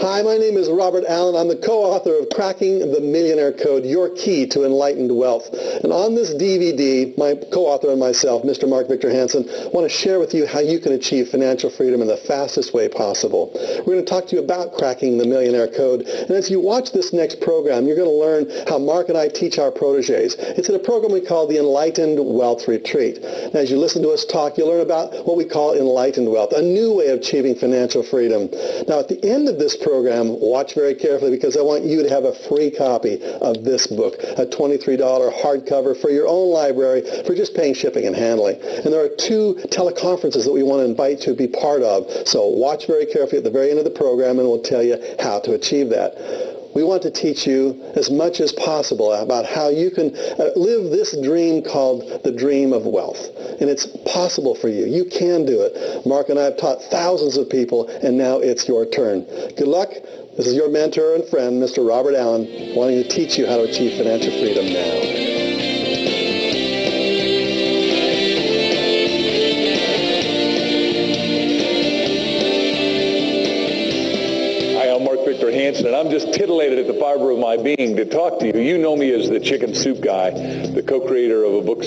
Hi, my name is Robert Allen. I'm the co-author of Cracking the Millionaire Code, Your Key to Enlightened Wealth. And on this DVD, my co-author and myself, Mr. Mark Victor Hansen, want to share with you how you can achieve financial freedom in the fastest way possible. We're going to talk to you about Cracking the Millionaire Code. And as you watch this next program, you're going to learn how Mark and I teach our proteges. It's in a program we call the Enlightened Wealth Retreat. And as you listen to us talk, you'll learn about what we call enlightened wealth, a new way of achieving financial freedom. Now, at the end of this program, watch very carefully because I want you to have a free copy of this book, a $23 hardcover for your own library for just paying shipping and handling. And there are 2 teleconferences that we want to invite you to be part of. So watch very carefully at the very end of the program and we'll tell you how to achieve that. We want to teach you as much as possible about how you can live this dream called the dream of wealth. And it's possible for you. You can do it. Mark and I have taught thousands of people, and now it's your turn. Good luck. This is your mentor and friend, Mr. Robert Allen, wanting to teach you how to achieve financial freedom now. Hansen, and I'm just titillated at the fiber of my being to talk to you. You know me as the chicken soup guy, the co-creator of a book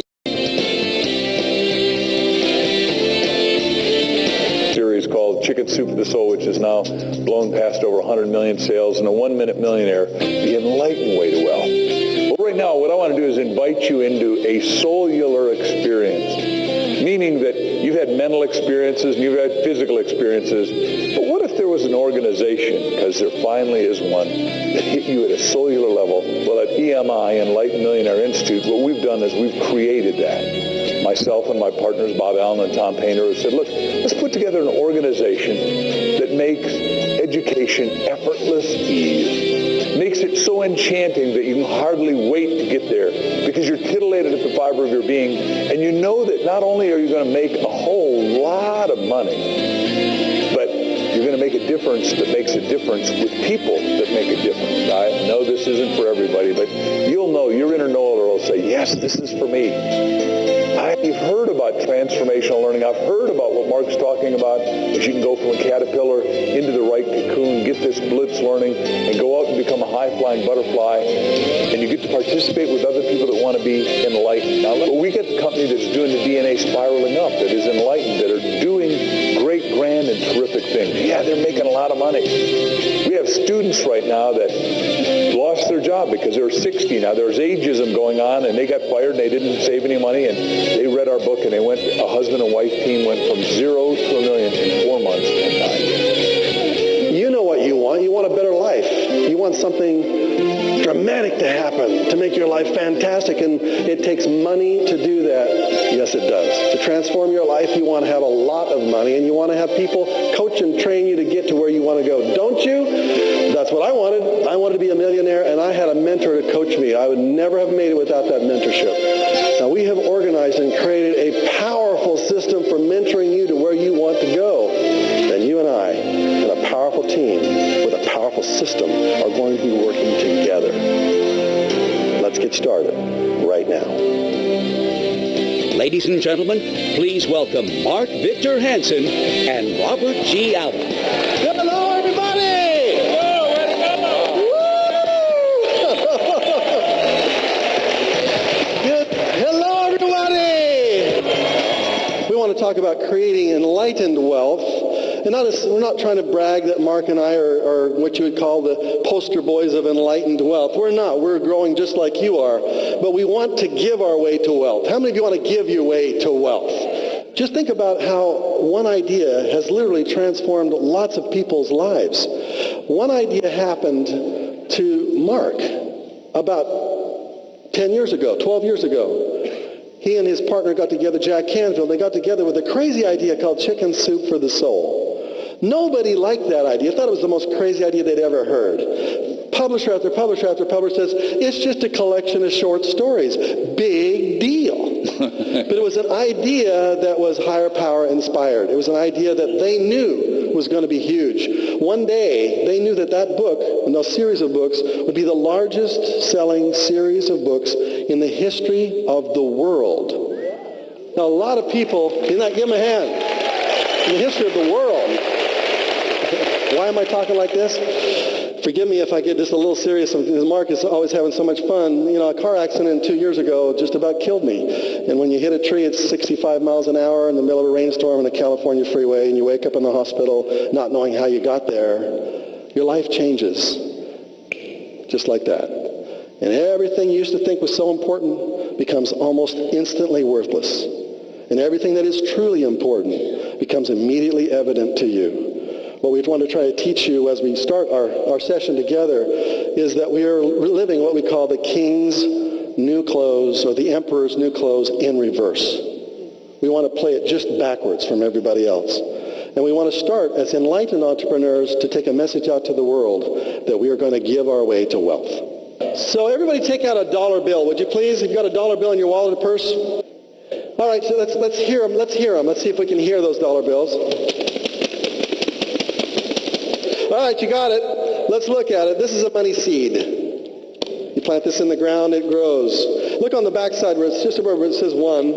series called Chicken Soup for the Soul, which is now blown past over 100 million sales, and a 1-minute millionaire, the enlightened way to wealth. Well, right now, what I want to do is invite you into a cellular experience, meaning that you've had mental experiences and you've had physical experiences. But what if there was an organization, because there finally is one, that hit you at a cellular level? Well, at EMI, Enlightened Millionaire Institute, what we've done is we've created that. Myself and my partners, Bob Allen and Tom Painter, have said, look, let's put together an organization that makes education effortless ease. Makes it so enchanting that you can hardly wait to get there because you're titillated at the fiber of your being, and you know that not only are you going to make a whole lot of money, but you're going to make a difference that makes a difference with people that make a difference. I know this isn't for everybody, but you'll know, your inner knower will say, yes, this is for me. I've heard about transformational learning. I've heard about what Mark's talking about, that you can go from a caterpillar into the right cocoon, get this blitz learning, and go out and become a high-flying butterfly, and you get to participate with other people that want to be enlightened. Now, we get the company that's doing the DNA spiraling up, that is enlightened, that are doing great, grand, and terrific things. Yeah, they're making a lot of money. We have students right now that lost their job because they're 60 now. There's ageism going on, and they got fired, and they didn't save any money, and they read our book, and they went, a husband and wife team went from 0 to $1 million in 4 months and 9 years. You know what you want. You want a better life. You want something dramatic to happen, to make your life fantastic, and it takes money to do that. Yes, it does. To transform your life, you want to have a lot of money, and you want to have people coach and train you to get to where you want to go. Don't you? That's what I wanted. I wanted to be a millionaire, and I had a mentor to coach me. I would never have made it without that mentorship. Now, we have organized and created a powerful system for mentoring you to where you want to go. And you and I, and a powerful team with a powerful system, are going to be working together. Let's get started right now. Ladies and gentlemen, please welcome Mark Victor Hansen and Robert G. Allen. Hello, everybody! Hello, everybody! We want to talk about creating enlightened wealth. And we're not trying to brag that Mark and I are what you would call the poster boys of enlightened wealth. We're not. We're growing just like you are. But we want to give our way to wealth. How many of you want to give your way to wealth? Just think about how one idea has literally transformed lots of people's lives. One idea happened to Mark about 10 years ago, 12 years ago. He and his partner got together, Jack Canfield. They got together with a crazy idea called Chicken Soup for the Soul. Nobody liked that idea. Thought it was the most crazy idea they'd ever heard. Publisher after publisher after publisher says, it's just a collection of short stories. Big deal. But it was an idea that was higher power inspired. It was an idea that they knew was going to be huge. One day, they knew that that book, and those series of books, would be the largest selling series of books in the history of the world. Now, a lot of people, give them a hand, in the history of the world. Why am I talking like this? Forgive me if I get just a little serious. Mark is always having so much fun. You know, a car accident 2 years ago just about killed me. And when you hit a tree at 65 miles an hour in the middle of a rainstorm on the California freeway and you wake up in the hospital not knowing how you got there, your life changes just like that. And everything you used to think was so important becomes almost instantly worthless. And everything that is truly important becomes immediately evident to you. What we want to try to teach you as we start our session together is that we are living what we call the king's new clothes, or the emperor's new clothes in reverse. We want to play it just backwards from everybody else. And we want to start as enlightened entrepreneurs to take a message out to the world that we are going to give our way to wealth. So everybody take out a dollar bill, would you please? If you've got a dollar bill in your wallet or purse. All right, so let's hear them. Let's hear them. Let's see if we can hear those dollar bills. All right, you got it. Let's look at it. This is a money seed. You plant this in the ground, it grows. Look on the back side where it's just where it says 1.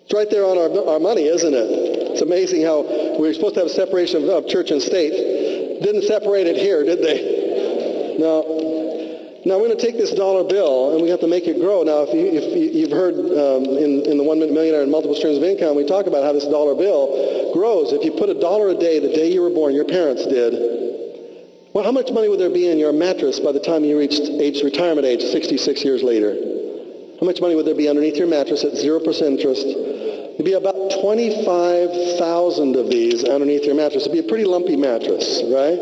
It's right there on our money, isn't it? It's amazing how we're supposed to have a separation of church and state. Didn't separate it here, did they? No. Now we're going to take this dollar bill and we have to make it grow. Now if you've heard in the 1 Minute Millionaire and Multiple Streams of Income, we talk about how this dollar bill grows. If you put $1 a day the day you were born, your parents did, well, how much money would there be in your mattress by the time you reached retirement age 66 years later? How much money would there be underneath your mattress at 0% interest? It'd be about 25,000 of these underneath your mattress. It'd be a pretty lumpy mattress, right?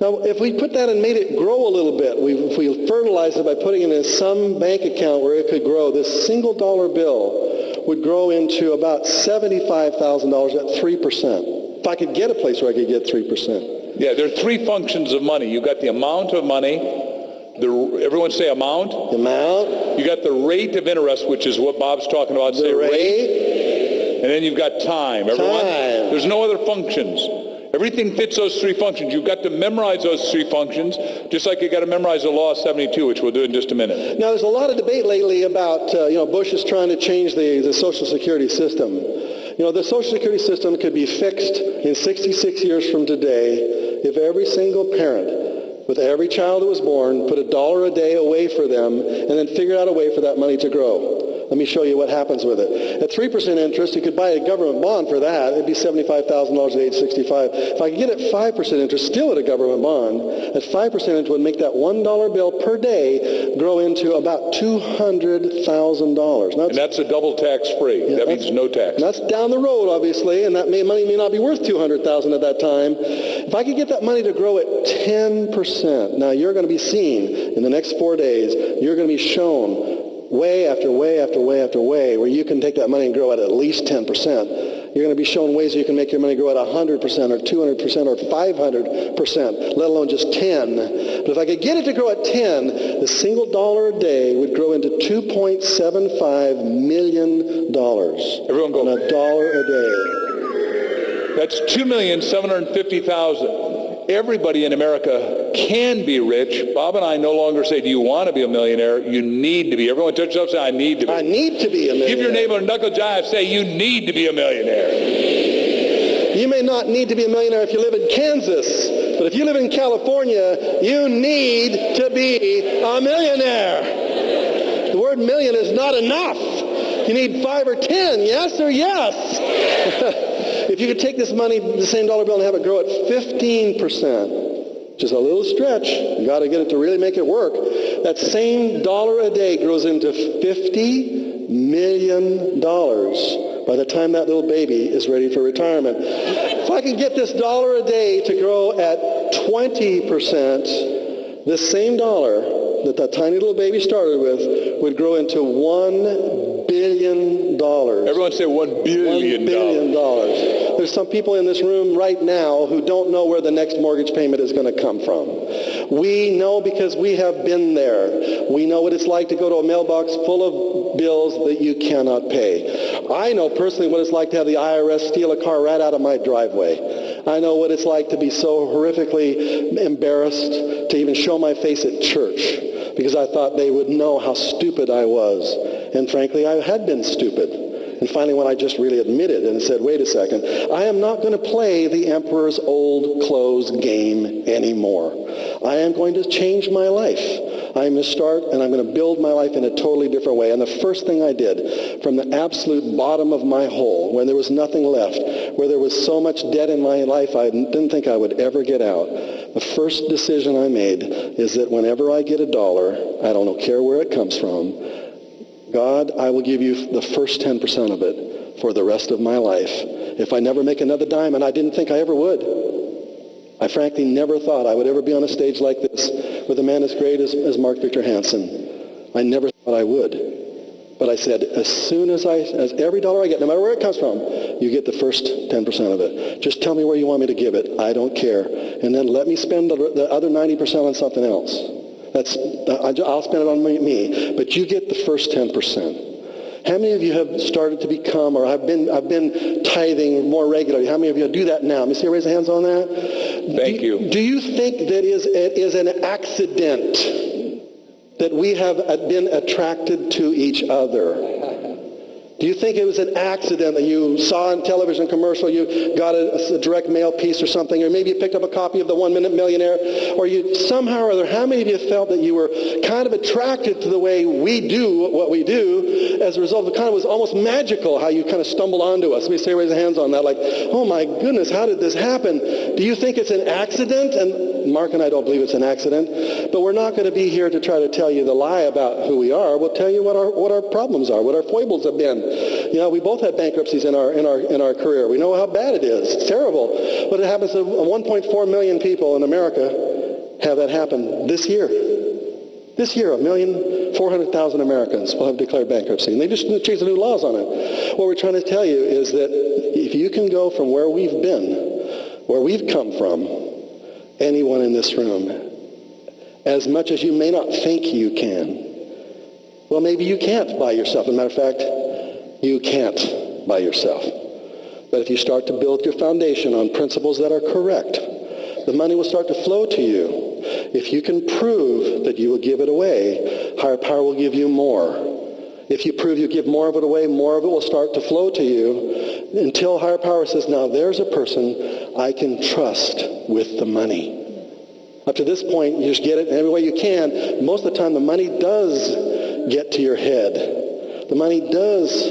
Now, if we put that and made it grow a little bit, if we fertilized it by putting it in some bank account where it could grow, this single dollar bill would grow into about $75,000 at 3%. If I could get a place where I could get 3%. Yeah, there are 3 functions of money. You got the amount of money. Everyone say amount. Amount. You got the rate of interest, which is what Bob's talking about. Say rate. And then you've got time. Everyone? Time. There's no other functions. Everything fits those 3 functions. You've got to memorize those 3 functions, just like you got to memorize the law of 72, which we'll do in just a minute. Now, there's a lot of debate lately about, Bush is trying to change the Social Security system. The Social Security system could be fixed in 66 years from today if every single parent with every child that was born put $1 a day away for them and then figured out a way for that money to grow. Let me show you what happens with it. At 3% interest, you could buy a government bond for that. It'd be $75,000 at age 65. If I could get it 5% interest, still at a government bond, at 5% interest would make that $1 bill per day grow into about $200,000. And that's a double tax-free. Yeah, that means no tax. That's down the road, obviously, and that money may not be worth $200,000 at that time. If I could get that money to grow at 10%, now you're going to be seen in the next 4 days, you're going to be shown way after way after way after way where you can take that money and grow at least 10%. You're going to be shown ways you can make your money grow at 100% or 200% or 500%, let alone just 10. But if I could get it to grow at 10, the single dollar a day would grow into $2.75 million. Everyone go. On $1 a day. That's 2,750,000. Everybody in America can be rich. Bob and I no longer say, do you want to be a millionaire? You need to be. Everyone touch yourself and say, I need to be. I need to be a millionaire. Give your neighbor a knuckle jive. Say, you need to be a millionaire. You may not need to be a millionaire if you live in Kansas, but if you live in California, you need to be a millionaire. The word million is not enough. You need 5 or 10, yes or yes? If you could take this money, the same dollar bill, and have it grow at 15%, just a little stretch, you got to get it to really make it work, that same dollar a day grows into $50 million by the time that little baby is ready for retirement. If I can get this dollar a day to grow at 20%, this same dollar that tiny little baby started with would grow into $1 billion. Everyone say $1 billion. $1 billion. There's some people in this room right now who don't know where the next mortgage payment is going to come from. We know because we have been there. We know what it's like to go to a mailbox full of bills that you cannot pay. I know personally what it's like to have the IRS steal a car right out of my driveway. I know what it's like to be so horrifically embarrassed to even show my face at church because I thought they would know how stupid I was. And frankly, I had been stupid. And finally, when I just really admitted and said, wait a second, I am not going to play the emperor's old clothes game anymore. I am going to change my life. I'm going to start and I'm going to build my life in a totally different way. And the first thing I did, from the absolute bottom of my hole, when there was nothing left, where there was so much debt in my life I didn't think I would ever get out, the first decision I made is that whenever I get $1, I don't care where it comes from, God, I will give you the first 10% of it for the rest of my life. If I never make another dime, and I didn't think I ever would. I frankly never thought I would ever be on a stage like this with a man as great as Mark Victor Hansen. I never thought I would. But I said, as soon as every dollar I get, no matter where it comes from, you get the first 10% of it. Just tell me where you want me to give it. I don't care. And then let me spend the other 90% on something else. I'll spend it on me. But you get the first 10%. How many of you have started to become, or I've been tithing more regularly? How many of you do that now? Let me see, raise your hands on that. Thank you. Do you think that it is an accident that we have been attracted to each other? Do you think it was an accident that you saw on television commercial, you got a direct mail piece or something, or maybe you picked up a copy of The 1 Minute Millionaire, or you somehow or other, how many of you felt that you were kind of attracted to the way we do what we do as a result of it kind of was almost magical how you kind of stumbled onto us? Let me say, raise your hands on that, like, oh my goodness, how did this happen? Do you think it's an accident? And Mark and I don't believe it's an accident, but we're not going to be here to try to tell you the lie about who we are. We'll tell you what our problems are, what our foibles have been. You know, we both had bankruptcies in our career. We know how bad it is. It's terrible. But it happens to 1.4 million people in America have that happen this year. This year, 1,400,000 Americans will have declared bankruptcy. And they just changed the new laws on it. What we're trying to tell you is that if you can go from where we've been, where we've come from, anyone in this room, as much as you may not think you can, well, maybe you can't by yourself. As a matter of fact, you can't by yourself. But if you start to build your foundation on principles that are correct, the money will start to flow to you. If you can prove that you will give it away, higher power will give you more. If you prove you give more of it away, more of it will start to flow to you until higher power says, now there's a person I can trust with the money. Up to this point, you just get it in every way you can. Most of the time, the money does get to your head. The money does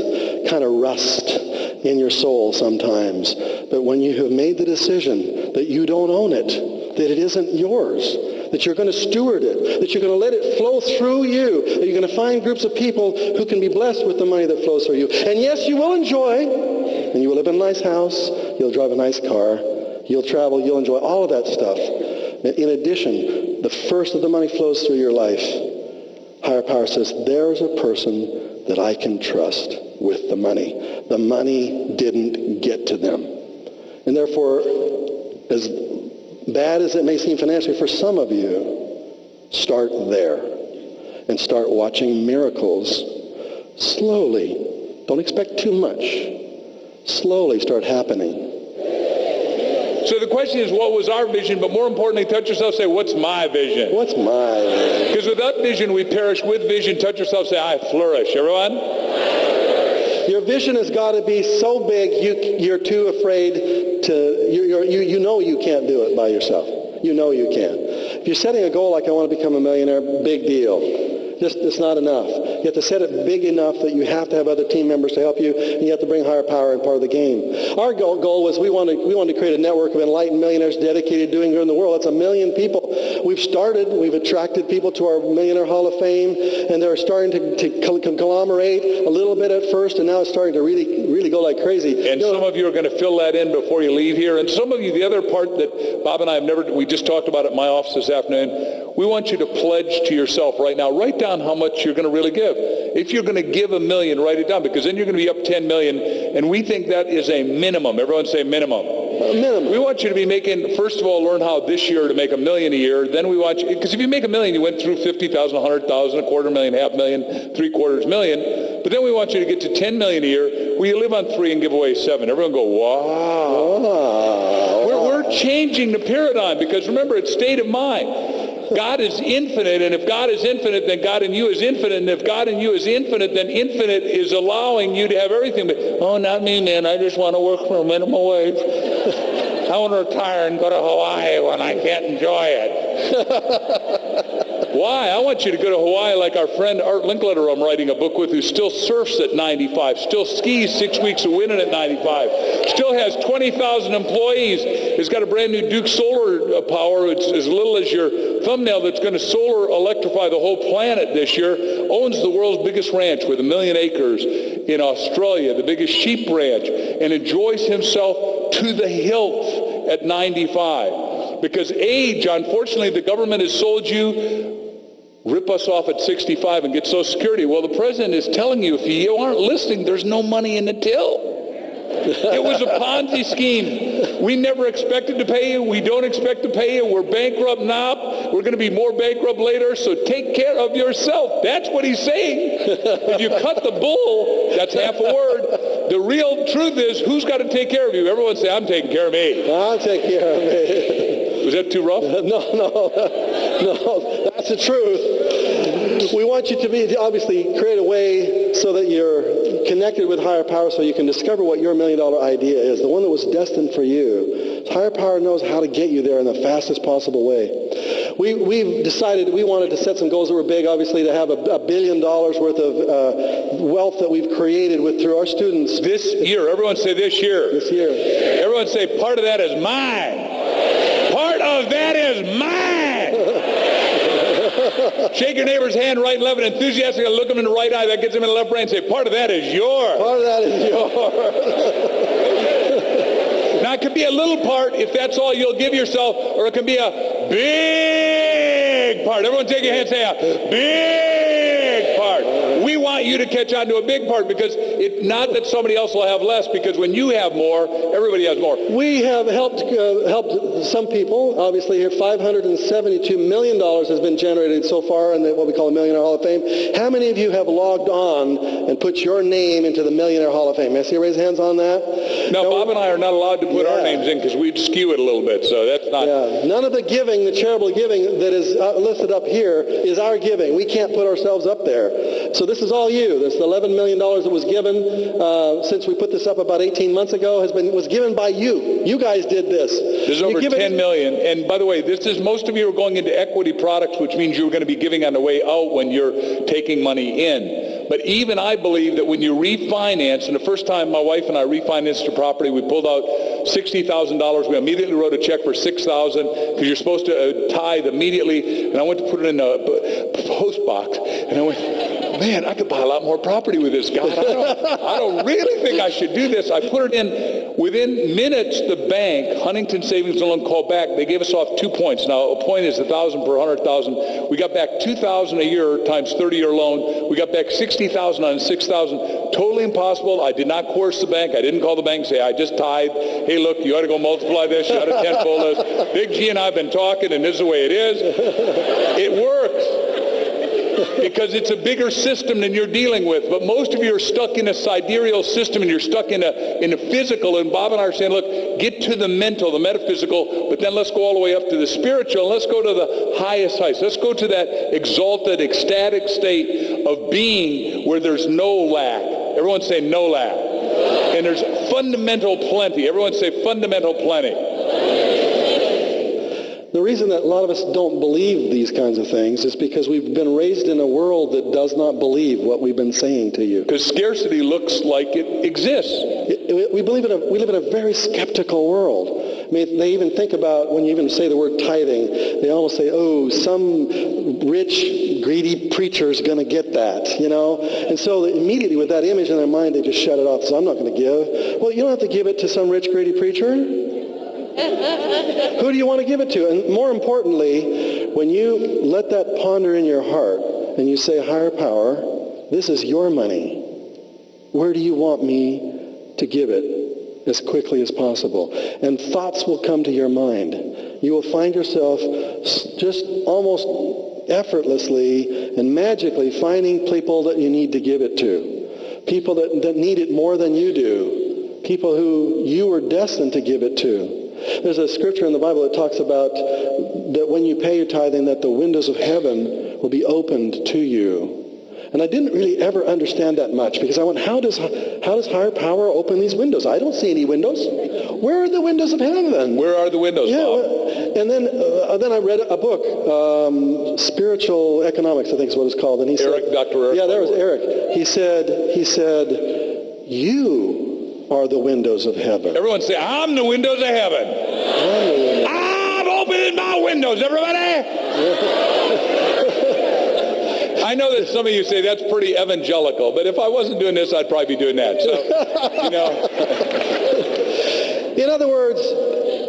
kind of rust in your soul sometimes. But when you have made the decision that you don't own it, that it isn't yours, that you're going to steward it, that you're going to let it flow through you, that you're going to find groups of people who can be blessed with the money that flows through you. And yes, you will enjoy, and you will live in a nice house, you'll drive a nice car, you'll travel, you'll enjoy all of that stuff. In addition, the first of the money flows through your life. Higher power says, there's a person that I can trust with the money. The money didn't get to them. And therefore, as bad as it may seem financially for some of you, start there and start watching miracles slowly. Don't expect too much. Slowly start happening. So the question is, what was our vision? But more importantly, touch yourself, say, what's my vision? What's my vision? Because without vision, we perish. With vision, touch yourself, say, I flourish. Everyone? Your vision has got to be so big, you're too afraid to, you know you can't do it by yourself. You know you can't. If you're setting a goal like I want to become a millionaire, big deal. It's not enough. You have to set it big enough that you have to have other team members to help you, and you have to bring higher power in part of the game. Our goal was we wanted to create a network of enlightened millionaires dedicated to doing good in the world. That's 1 million people. We've attracted people to our Millionaire Hall of Fame, and they're starting to conglomerate a little bit at first, and now it's starting to really go like crazy. And some of you are going to fill that in before you leave here. And some of you, the other part that Bob and I we just talked about at my office this afternoon, we want you to pledge to yourself right now. Write down how much you're going to really give. If you're going to give $1 million, write it down, because then you're going to be up $10 million, and we think that is a minimum. Everyone say minimum. Minimum. We want you to be making, first of all, learn how this year to make $1 million a year. Then we want you, because if you make $1 million, you went through 50,000, 100,000, $250,000, $500,000, $750,000. But then we want you to get to $10 million a year, where you live on 3 and give away 7. Everyone go, wow. We're changing the paradigm, because remember, it's state of mind. God is infinite, and if God is infinite, then God in you is infinite, and if God in you is infinite, then infinite is allowing you to have everything. But, oh, not me, man. I just want to work for a minimum wage. I want to retire and go to Hawaii when I can't enjoy it. Why? I want you to go to Hawaii like our friend Art Linkletter I'm writing a book with, who still surfs at 95, still skis 6 weeks of winter at 95, still has 20,000 employees, has got a brand new Duke solar power. It's as little as your thumbnail that's going to solar electrify the whole planet this year, owns the world's biggest ranch with 1 million acres in Australia, the biggest sheep ranch, and enjoys himself to the hilt at 95. Because age, unfortunately, the government has sold you, rip us off at 65 and get Social Security. Well, the president is telling you, if you aren't listening, there's no money in the till. It was a Ponzi scheme. We never expected to pay you. We don't expect to pay you. We're bankrupt now. We're going to be more bankrupt later, so take care of yourself. That's what he's saying. If you cut the bull, that's half a word. The real truth is, who's got to take care of you? Everyone say, I'm taking care of me. I'll take care of me. Was that too rough? No, that's the truth. We want you to be, obviously, create a way so that you're connected with higher power so you can discover what your $1 million idea is, the one that was destined for you. Higher power knows how to get you there in the fastest possible way. We've decided we wanted to set some goals that were big, obviously, to have $1 billion worth of wealth that we've created through our students. This year. Everyone say this year. This year. Everyone say, part of that is mine. Part of that is mine. Shake your neighbor's hand right and left and enthusiastically look him in the right eye. That gets him in the left brain. Say, part of that is yours. Part of that is yours. Now, it could be a little part if that's all you'll give yourself, or it can be a big part. Everyone take your hand and say a big part. We want you to catch on to a big part, because it's not that somebody else will have less, because when you have more, everybody has more. We have helped some people. Obviously, here $572 million has been generated so far in what we call the Millionaire Hall of Fame. How many of you have logged on and put your name into the Millionaire Hall of Fame? May I see you raise hands on that? Now, Bob and I are not allowed to put our names in because we'd skew it a little bit, so that's not... Yeah. None of the giving, the charitable giving that is listed up here is our giving. We can't put ourselves up there. So this is all you. This $11 million that was given since we put this up about 18 months ago was given by you. You guys did this. There's over 10 million. And by the way, most of you are going into equity products, which means you're going to be giving on the way out when you're taking money in. But even I believe that when you refinance, and the first time my wife and I refinanced a property, we pulled out $60,000. We immediately wrote a check for $6,000 because you're supposed to tithe immediately. And I went to put it in a post box, and I went, man, I could buy a lot more property with this, God. I don't really think I should do this. I put it in. Within minutes, the bank, Huntington Savings and Loan, called back. They gave us off 2 points. Now, a point is 1,000 per 100,000. We got back 2,000 a year times 30-year loan. We got back 60,000 on 6,000. Totally impossible. I did not coerce the bank. I didn't call the bank and say, I just tithe. Hey, look, you ought to go multiply this. You ought to tenfold this. Big G and I have been talking, and this is the way it is. It works. Because it's a bigger system than you're dealing with. But most of you are stuck in a sidereal system, and you're stuck in a physical. And Bob and I are saying, look, get to the mental, the metaphysical, but then let's go all the way up to the spiritual, and let's go to the highest heights. Let's go to that exalted, ecstatic state of being where there's no lack. Everyone say no lack. And there's fundamental plenty. Everyone say fundamental plenty. The reason that a lot of us don't believe these kinds of things is because we've been raised in a world that does not believe what we've been saying to you. Because scarcity looks like it exists. We live in a very skeptical world. I mean, they even think about, when you even say the word tithing, they almost say, oh, some rich, greedy preacher's going to get that, you know? And so immediately with that image in their mind, they just shut it off. So I'm not going to give. Well, you don't have to give it to some rich, greedy preacher. Who do you want to give it to? And more importantly, when you let that ponder in your heart and you say, higher power, this is your money. Where do you want me to give it as quickly as possible? And thoughts will come to your mind. You will find yourself just almost effortlessly and magically finding people that you need to give it to. People that need it more than you do. People who you were destined to give it to. There's a scripture in the Bible that talks about that when you pay your tithing, that the windows of heaven will be opened to you. And I didn't really ever understand that much, because I went, how does higher power open these windows? I don't see any windows. Where are the windows of heaven? Where are the windows, Bob? And then I read a book, Spiritual Economics, I think is what it's called. And he Eric, said, Dr. Eric. Yeah, there was Eric. He said, you are the windows of heaven. Everyone say, I'm the windows of heaven. I'm opening my windows, everybody. I know that some of you say that's pretty evangelical, but if I wasn't doing this, I'd probably be doing that. So, you know. In other words,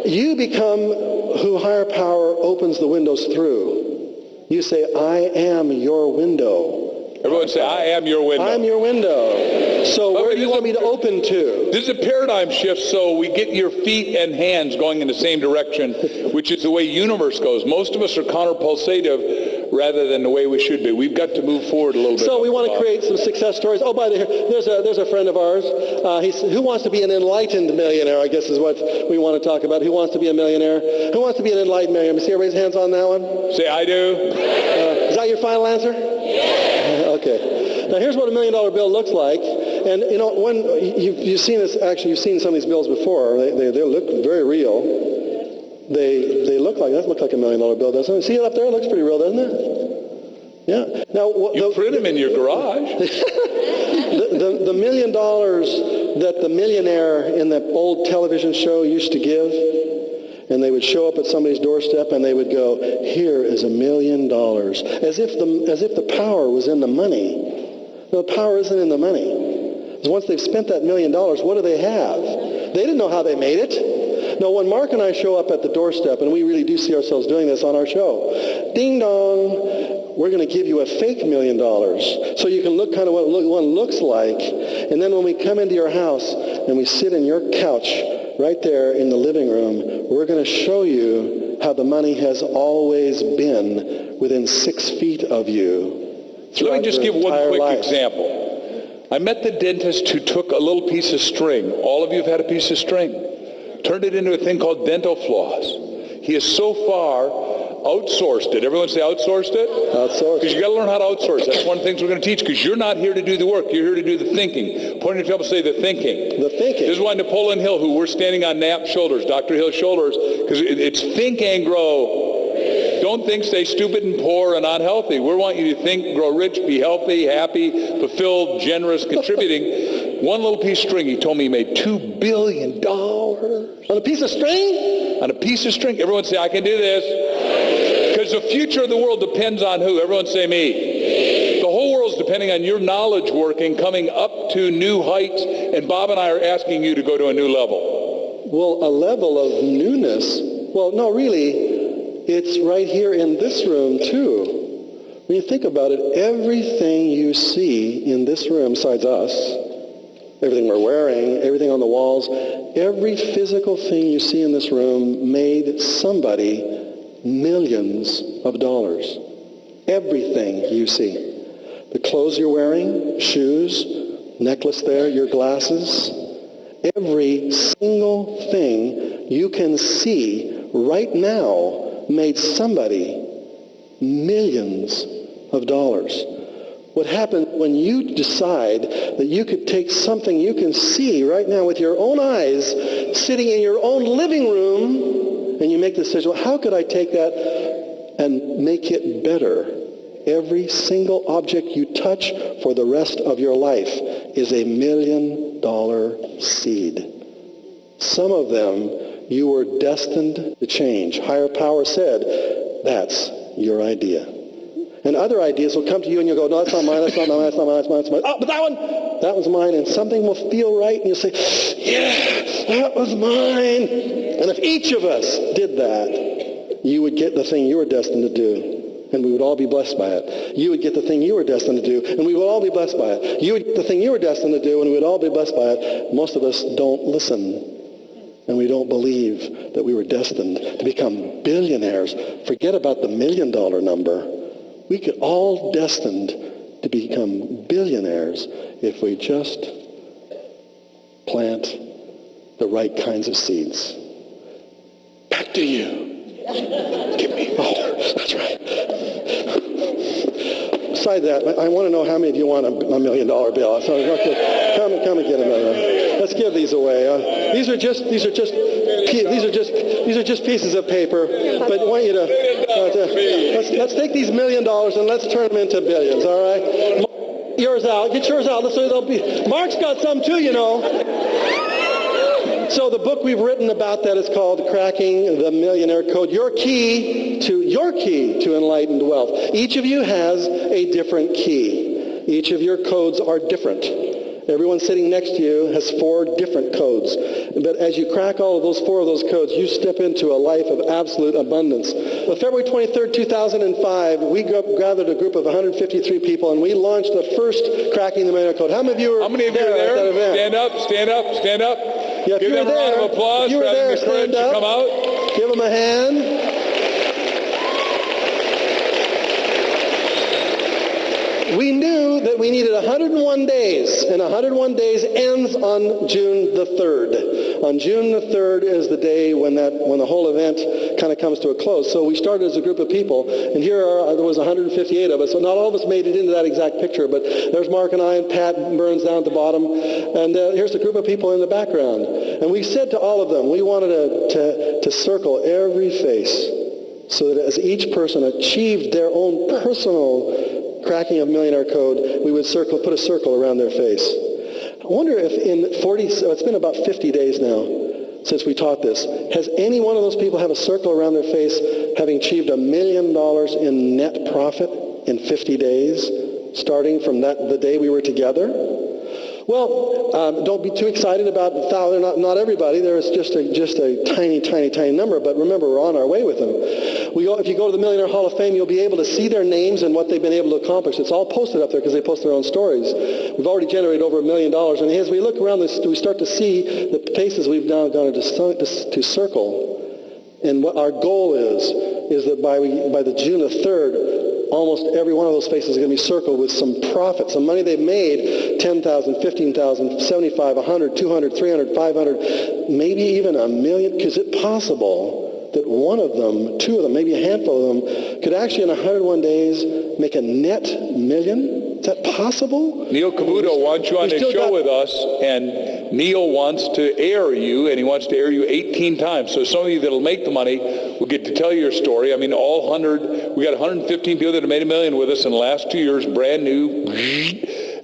you become who higher power opens the windows through. You say, I am your window. Everyone say, I am your window. I'm your window. So where do you want me to open to? This is a paradigm shift, so we get your feet and hands going in the same direction, which is the way universe goes. Most of us are counterpulsative rather than the way we should be. We've got to move forward a little bit. So we want to create some success stories. Oh, by the way, there's a friend of ours. Who wants to be an enlightened millionaire, I guess is what we want to talk about. Who wants to be a millionaire? Who wants to be an enlightened millionaire? See everybody's hands on that one? Say, I do. Is that your final answer? Yeah. Okay. Now here's what $1 million bill looks like. And you know, when you've seen this, actually you've seen some of these bills before. They look very real. They look like, that looks like $1 million bill, doesn't it? See it up there? It looks pretty real, doesn't it? Yeah. Now, you print them in your garage. the $1 million that the millionaire in that old television show used to give, and they would show up at somebody's doorstep and they would go, here is $1 million, as if the power was in the money. No, the power isn't in the money. Because once they've spent that $1 million, what do they have? They didn't know how they made it. No, when Mark and I show up at the doorstep, and we really do see ourselves doing this on our show, ding dong, we're going to give you a fake $1 million so you can look kind of what one looks like. And then when we come into your house and we sit in your couch right there in the living room, we're going to show you how the money has always been within 6 feet of you. Let me just give one quick example. I met the dentist who took a little piece of string. All of you have had a piece of string. Turned it into a thing called dental floss. He has so far outsourced it. Everyone say outsourced it? Outsourced. Because you got to learn how to outsource. That's one of the things we're going to teach, because you're not here to do the work. You're here to do the thinking. Point at yourself and say the thinking. The thinking. This is why Napoleon Hill, who we're standing on Knapp's shoulders, Dr. Hill's shoulders, because it's think and grow. Don't think, stay stupid and poor and unhealthy. We want you to think, grow rich, be healthy, happy, fulfilled, generous, contributing. One little piece of string, he told me he made $2 billion. On a piece of string? On a piece of string. Everyone say, I can do this. Because the future of the world depends on who? Everyone say me. The whole world's depending on your knowledge working, coming up to new heights, and Bob and I are asking you to go to a new level. Well, a level of newness. Well, no, really, it's right here in this room, too. When you think about it, everything you see in this room, besides us, everything we're wearing, everything on the walls, every physical thing you see in this room made somebody millions of dollars. Everything you see. The clothes you're wearing, shoes, necklace there, your glasses, every single thing you can see right now made somebody millions of dollars. What happened when you decide that you could take something you can see right now with your own eyes, sitting in your own living room, and you make the decision, well, how could I take that and make it better? Every single object you touch for the rest of your life is $1 million seed. Some of them you were destined to change. Higher power said, that's your idea. And other ideas will come to you and you'll go, no, that's not mine, that's not mine, that's not mine, that's mine, that's mine. Oh, but that one's mine. And something will feel right and you'll say, yeah, that was mine. And if each of us did that, you would get the thing you were destined to do. And we would all be blessed by it. You would get the thing you were destined to do, and we would all be blessed by it. You would get the thing you were destined to do, and we would all be blessed by it. Most of us don't listen, and we don't believe that we were destined to become billionaires. Forget about the $1 million number. We could all destined to become billionaires if we just plant the right kinds of seeds. Back to you. Give me. Oh, that's right. Besides that, I want to know how many of you want $1 million bill. So, okay, come and get $1 million. Let's give these away. These are just pieces of paper. But I want you to let's take these $1 million and let's turn them into billions. All right. Yours out. Get yours out. So they'll be. Mark's got some too, you know. So the book we've written about that is called Cracking the Millionaire Code. Your key to enlightened wealth. Each of you has a different key. Each of your codes are different. Everyone sitting next to you has 4 different codes. But as you crack all of those 4 of those codes, you step into a life of absolute abundance. On February 23rd, 2005, we gathered a group of 153 people, and we launched the first Cracking the Millionaire Code. How many of you were there at that event? Stand up, stand up, stand up. Yeah, Give them a round of applause for having the courage to come out. Give them a hand. We knew that we needed 101 days, and 101 days ends on June the 3rd. On June the 3rd is the day when the whole event kind of comes to a close. So we started as a group of people, and there was 158 of us. So not all of us made it into that exact picture, but there's Mark and I and Pat Burns down at the bottom, and here's a group of people in the background. And we said to all of them, we wanted to circle every face so that as each person achieved their own personal cracking of millionaire code, we would put a circle around their face. I wonder if it's been about 50 days now since we taught this. Has any one of those people have a circle around their face having achieved $1 million in net profit in 50 days, starting from the day we were together? Well, don't be too excited about not everybody. There is just a tiny number, but remember, we're on our way with them. If you go to the Millionaire Hall of Fame, you'll be able to see their names and what they've been able to accomplish. It's all posted up there because they post their own stories. We've already generated over $1 million, and as we look around this, we start to see the faces we've now gone to circle. And what our goal is that by the June the 3rd, almost every one of those faces is going to be circled with some profit, some money they've made, 10,000, 15,000, 75, 100, 200, 300, 500, maybe even $1 million. Is it possible that one of them, 2 of them, maybe a handful of them, could actually in 101 days make a net million? Is that possible? Neil Cavuto wants you on his show with us, and Neil wants to air you, and he wants to air you 18 times. So some of you that will make the money will get to tell your story. I mean, we got 115 people that have made $1 million with us in the last 2 years, brand new.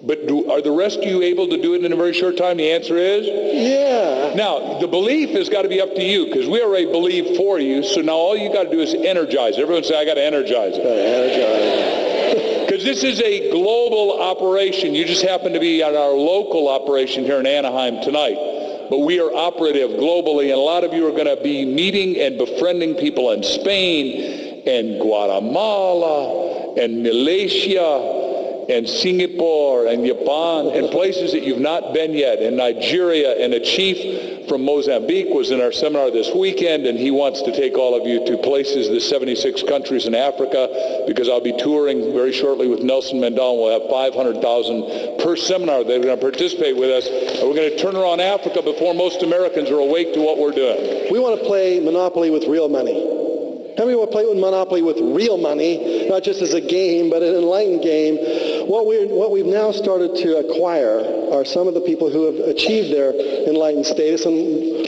But are the rest of you able to do it in a very short time? The answer is? Yeah. Now, the belief has got to be up to you, because we already believe for you, so now all you got to do is energize. Everyone say, I got to energize it. Energize. Because this is a global operation. You just happen to be at our local operation here in Anaheim tonight. But we are operative globally, and a lot of you are going to be meeting and befriending people in Spain and Guatemala and Malaysia and Singapore and Japan and places that you've not been yet, and Nigeria. And a chief from Mozambique was in our seminar this weekend, and he wants to take all of you to places, the 76 countries in Africa, because I'll be touring very shortly with Nelson Mandela. We'll have 500,000 per seminar that are going to participate with us, and we're going to turn around Africa before most Americans are awake to what we're doing. We want to play Monopoly with real money. How many want to play with Monopoly with real money, not just as a game, but an enlightened game? What we've now started to acquire are some of the people who have achieved their enlightened status. And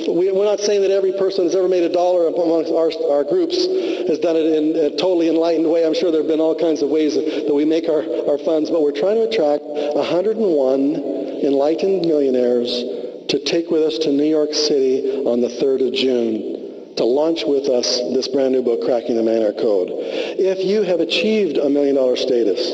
we're not saying that every person who's ever made $1 amongst our groups has done it in a totally enlightened way. I'm sure there have been all kinds of ways that we make our funds, but we're trying to attract 101 enlightened millionaires to take with us to New York City on the 3rd of June. To launch with us this brand new book, Cracking the Millionaire Code. If you have achieved $1 million status,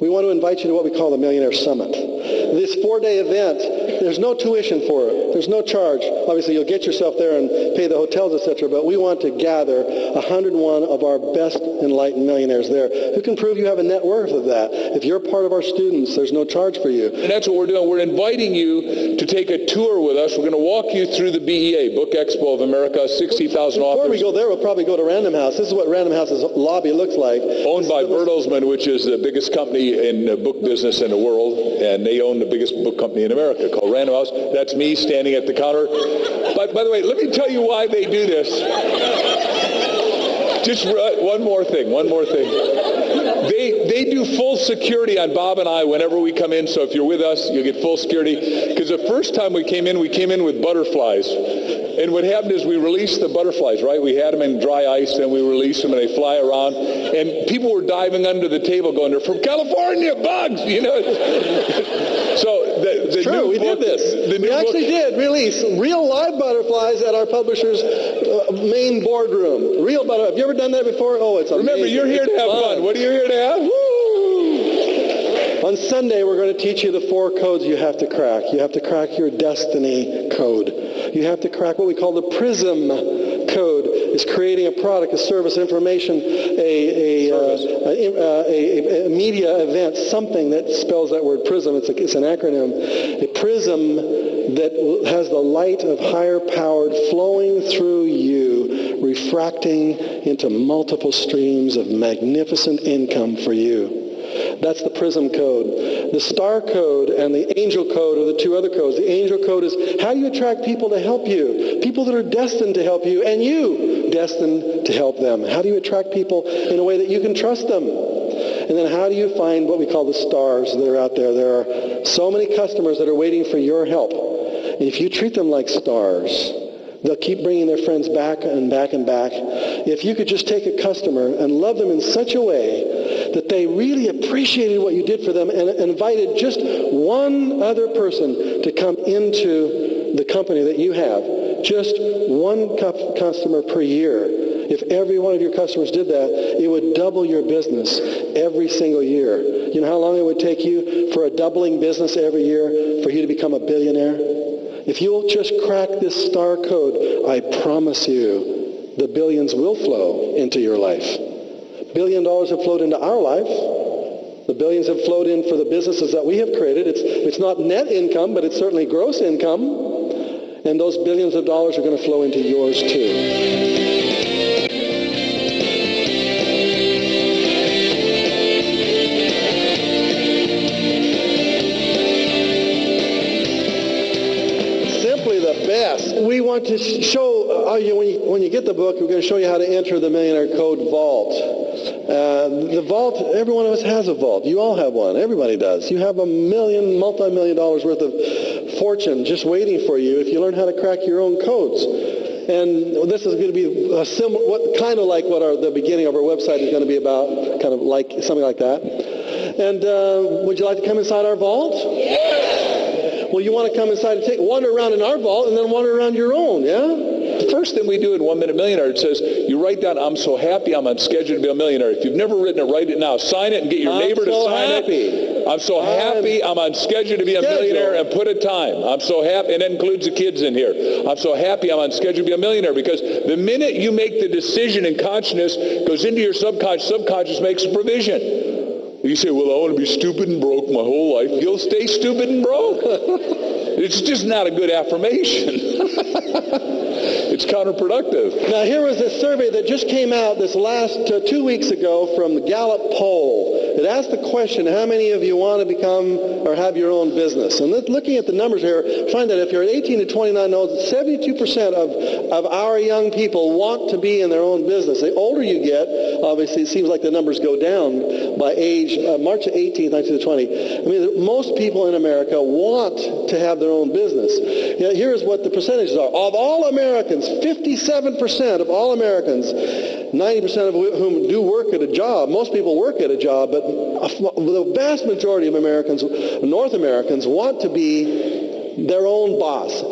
we want to invite you to what we call the Millionaire Summit. This 4-day event, there's no tuition for it. There's no charge. Obviously, you'll get yourself there and pay the hotels, etc., but we want to gather 101 of our best enlightened millionaires there who can prove you have a net worth of that. If you're part of our students, there's no charge for you. And that's what we're doing. We're inviting you to take a tour with us. We're going to walk you through the BEA, Book Expo of America, 60,000 authors. Before we go there, we'll probably go to Random House. This is what Random House's lobby looks like. Owned by Bertelsmann, which is the biggest company in the book business in the world, and they own the biggest book company in America called Random House. That's me standing at the counter. By the way, let me tell you why they do this. Just one more thing. They do full security on Bob and I whenever we come in, so if you're with us, you'll get full security. Because the first time we came in with butterflies. And what happened is we released the butterflies, right? We had them in dry ice, then we released them, and they fly around. And people were diving under the table going, they're from California, bugs, you know. So the true, we did this. We actually did release real live butterflies at our publisher's main boardroom. Real butterflies. Have you ever done that before? Oh, it's amazing. Remember, you're here to have fun. What are you here to have? Woo! On Sunday, we're going to teach you the 4 codes you have to crack. You have to crack your destiny code. You have to crack what we call the PRISM code. It's creating a product, a service, information, a media event, something that spells that word PRISM. It's an acronym. A prism that has the light of higher powered flowing through you, refracting into multiple streams of magnificent income for you. That's the PRISM code. The STAR code and the ANGEL code are the 2 other codes. The ANGEL code is how you attract people to help you, people that are destined to help you, and you destined to help them. How do you attract people in a way that you can trust them? And then how do you find what we call the stars that are out there? There are so many customers that are waiting for your help. And if you treat them like stars, they'll keep bringing their friends back and back and back. If you could just take a customer and love them in such a way that they really appreciated what you did for them and invited just one other person to come into the company that you have, just one customer per year. If every one of your customers did that, it would double your business every single year. You know how long it would take you for a doubling business every year for you to become a billionaire? If you'll just crack this STAR code, I promise you, the billions will flow into your life. $1 billion have flowed into our life. The billions have flowed in for the businesses that we have created. It's not net income, but it's certainly gross income. And those billions of dollars are going to flow into yours too. We want to show, when you get the book, we're going to show you how to enter the Millionaire Code Vault. The vault, every one of us has a vault. You all have one. Everybody does. You have multi-million dollars worth of fortune just waiting for you if you learn how to crack your own codes. And this is going to be the beginning of our website is going to be about, kind of like something like that. And would you like to come inside our vault? Yeah. Well, you want to come inside and wander around in our vault and then wander around your own, yeah? The first thing we do in 1 Minute Millionaire, it says, you write down, I'm so happy I'm on schedule to be a millionaire. If you've never written it, write it now. Sign it and get your neighbor to sign it. I'm so happy I'm on schedule to be a millionaire, and put a time. I'm so happy, and that includes the kids in here. I'm so happy I'm on schedule to be a millionaire, because the minute you make the decision and consciousness goes into your subconscious makes a provision. You say, well, I want to be stupid and broke my whole life. You'll stay stupid and broke. It's just not a good affirmation. It's counterproductive. Now, here was a survey that just came out this last 2 weeks ago from the Gallup poll. It asked the question, how many of you want to become or have your own business? And looking at the numbers here, find that if you're 18 to 29 years old, 72% of our young people want to be in their own business. The older you get, obviously, it seems like the numbers go down by age. March 18th, 1920. I mean, most people in America want to have their own business. Here's what the percentages are. Of all Americans, 57% of all Americans, 90% of whom do work at a job. Most people work at a job, but the vast majority of Americans, North Americans, want to be their own boss.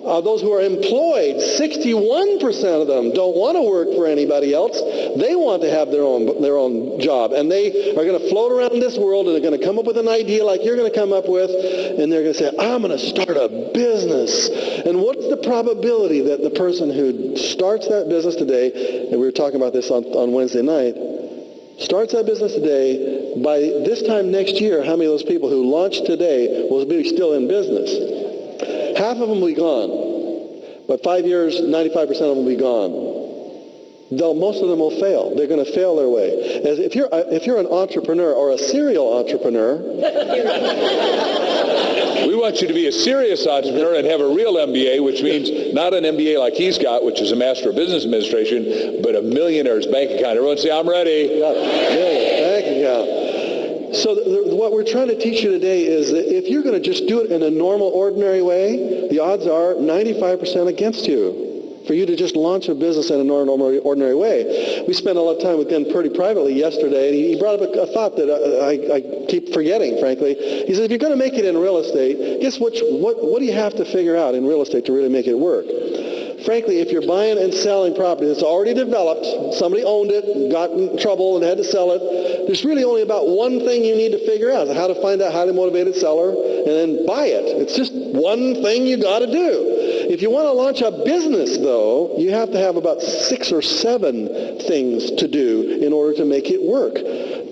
Those who are employed, 61% of them don't want to work for anybody else. They want to have their own job. And they are going to float around this world, and they're going to come up with an idea like you're going to come up with, and they're going to say, I'm going to start a business. And what's the probability that the person who starts that business today, and we were talking about this on Wednesday night, starts that business today, by this time next year, how many of those people who launched today will be still in business? Half of them will be gone. But 5 years, 95% of them will be gone. Most of them will fail. They're going to fail their way. If you're an entrepreneur or a serial entrepreneur, We want you to be a serious entrepreneur and have a real MBA, which means not an MBA like he's got, which is a Master of Business Administration, but a millionaire's bank account. Everyone say, I'm ready. Bank account. So what we're trying to teach you today is that if you're going to just do it in a normal, ordinary way, the odds are 95% against you for you to just launch a business in a normal, ordinary way. We spent a lot of time with Glenn Purdy privately yesterday, and he brought up a thought that I keep forgetting, frankly. He said, if you're going to make it in real estate, guess what do you have to figure out in real estate to really make it work? Frankly, if you're buying and selling property that's already developed, somebody owned it, got in trouble and had to sell it, there's really only about one thing you need to figure out, how to find a highly motivated seller and then buy it. It's just one thing you got to do. If you want to launch a business, though, you have to have about 6 or 7 things to do in order to make it work.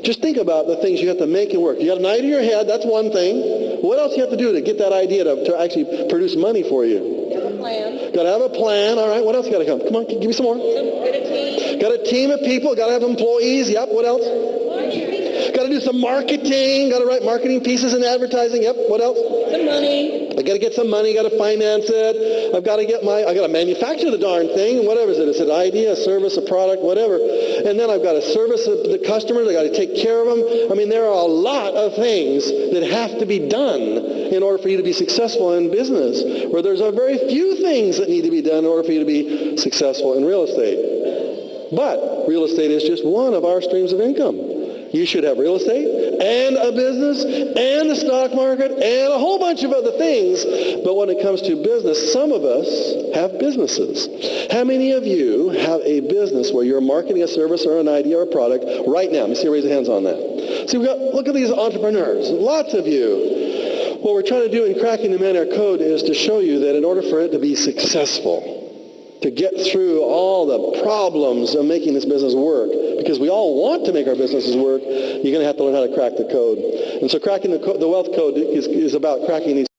Just think about the things you have to make it work. You got an idea in your head, that's one thing. What else do you have to do to get that idea to actually produce money for you? Plan. Got to have a plan. All right, what else got to come? Come on, give me some more. Get a team. Got a team of people. Got to have employees. Yep, what else? Got to do some marketing. Got to write marketing pieces and advertising. Yep, what else? Some money. I got to get some money. Got to finance it. I got to manufacture the darn thing. Whatever it is. It's an idea, a service, a product, whatever. And then I've got to service the customers. I got to take care of them. I mean, there are a lot of things that have to be done in order for you to be successful in business, where there's a very few things that need to be done in order for you to be successful in real estate. But real estate is just one of our streams of income. You should have real estate and a business and the stock market and a whole bunch of other things. But when it comes to business, some of us have businesses. How many of you have a business where you're marketing a service or an idea or a product right now? Let me see you raise your hands on that. See, look at these entrepreneurs. Lots of you. What we're trying to do in Cracking the Millionaire Code is to show you that in order for it to be successful, to get through all the problems of making this business work, because we all want to make our businesses work, you're going to have to learn how to crack the code. And so cracking the wealth code is about cracking these